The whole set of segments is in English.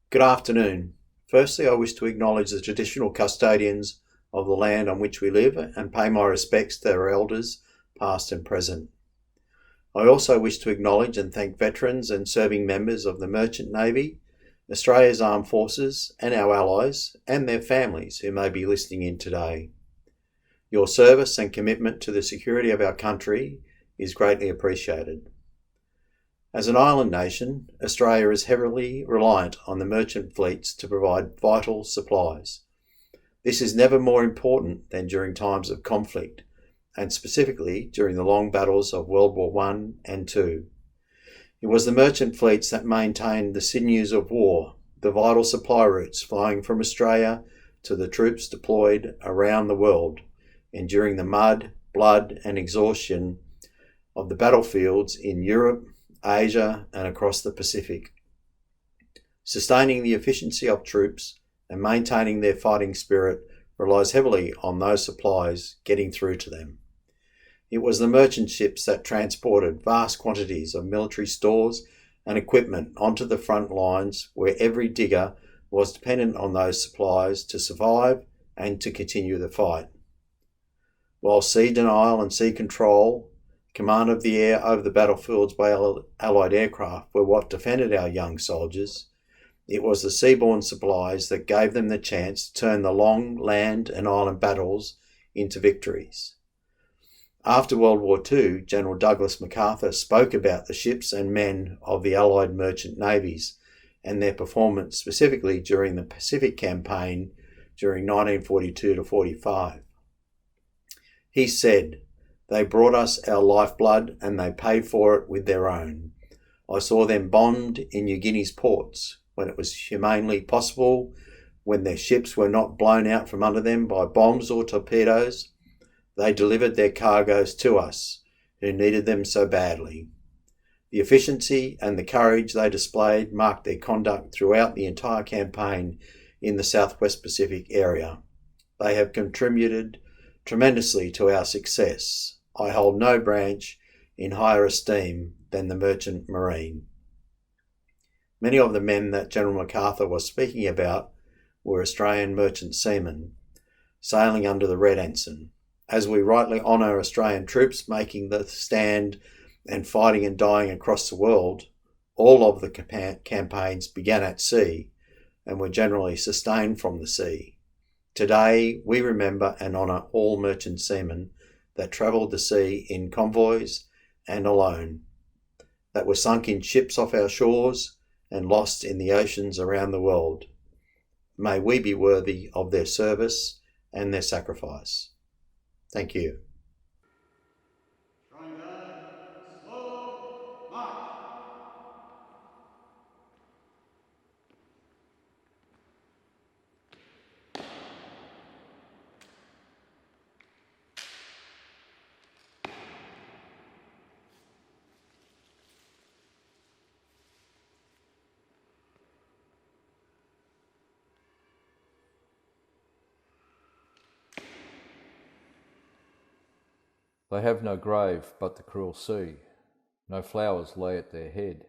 Good afternoon. Firstly, I wish to acknowledge the traditional custodians of the land on which we live and pay my respects to their elders, past and present. I also wish to acknowledge and thank veterans and serving members of the Merchant Navy, Australia's Armed Forces, and our allies and their families who may be listening in today. Your service and commitment to the security of our country is greatly appreciated. As an island nation, Australia is heavily reliant on the merchant fleets to provide vital supplies. This is never more important than during times of conflict, and specifically during the long battles of World War I and II. It was the merchant fleets that maintained the sinews of war, the vital supply routes flowing from Australia to the troops deployed around the world, enduring the mud, blood and exhaustion of the battlefields in Europe, Asia and across the Pacific. Sustaining the efficiency of troops and maintaining their fighting spirit relies heavily on those supplies getting through to them. It was the merchant ships that transported vast quantities of military stores and equipment onto the front lines, where every digger was dependent on those supplies to survive and to continue the fight. While sea denial and sea control, command of the air over the battlefields by Allied aircraft were what defended our young soldiers, it was the seaborne supplies that gave them the chance to turn the long land and island battles into victories. After World War II, General Douglas MacArthur spoke about the ships and men of the Allied merchant navies and their performance specifically during the Pacific Campaign during 1942 to 45. He said, "They brought us our lifeblood and they paid for it with their own. I saw them bombed in New Guinea's ports when it was humanly possible, when their ships were not blown out from under them by bombs or torpedoes. They delivered their cargoes to us, who needed them so badly." The efficiency and the courage they displayed marked their conduct throughout the entire campaign in the Southwest Pacific area. They have contributed tremendously to our success. I hold no branch in higher esteem than the merchant marine. Many of the men that General MacArthur was speaking about were Australian merchant seamen, sailing under the Red Ensign. As we rightly honour Australian troops making the stand and fighting and dying across the world, all of the campaigns began at sea and were generally sustained from the sea. Today, we remember and honour all merchant seamen that travelled the sea in convoys and alone, that were sunk in ships off our shores and lost in the oceans around the world. May we be worthy of their service and their sacrifice. Thank you. Slow march. They have no grave but the cruel sea, no flowers lay at their head.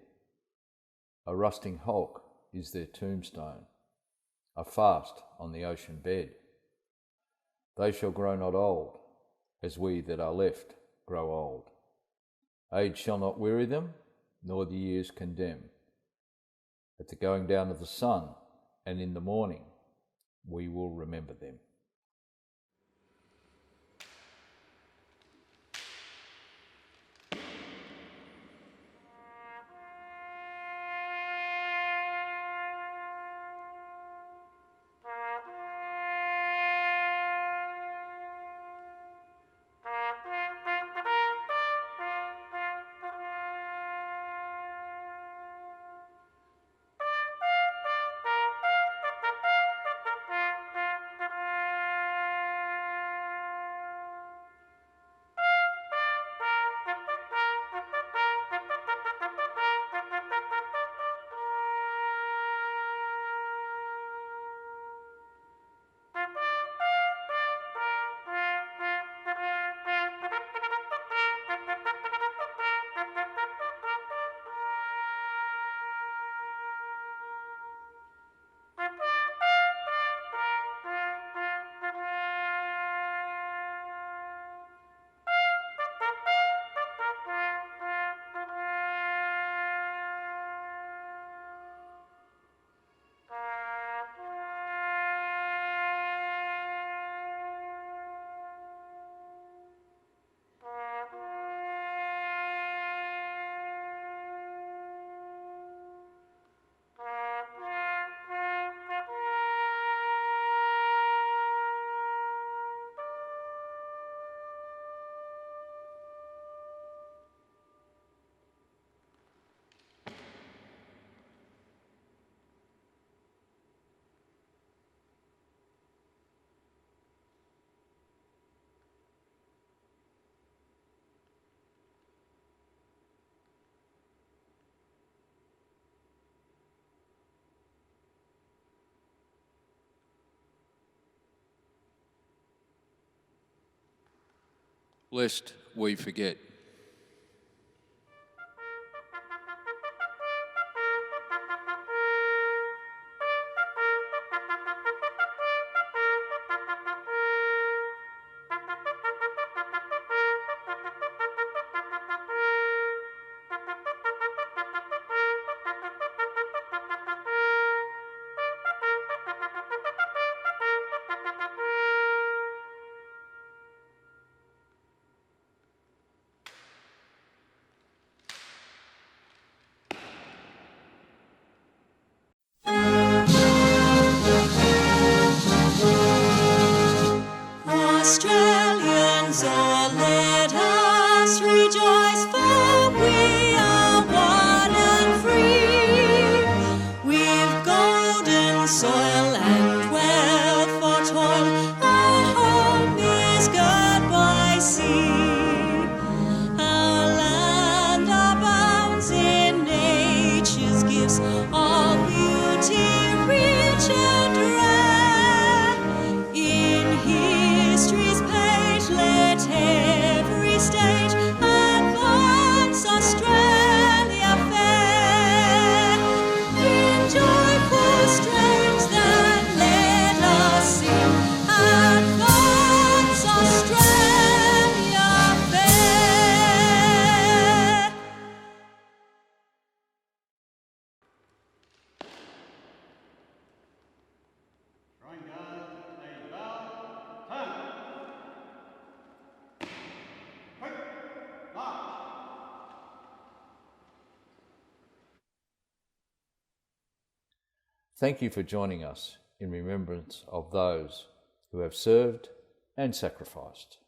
A rusting hulk is their tombstone, a fast on the ocean bed. They shall grow not old, as we that are left grow old. Age shall not weary them, nor the years condemn. At the going down of the sun and in the morning, we will remember them. lest we forget. Australians, all let us rejoice, for we are one and free. We've golden soil and wealth for toil, our home is girt by sea. Our land abounds in nature's gifts, all beauty rich and rare. In history's page let every stage advance Australia fair. In joyful strains that let us sing, advance Australia fair. Drawing guns, a bell, turn. Quick, march. Thank you for joining us in remembrance of those who have served and sacrificed.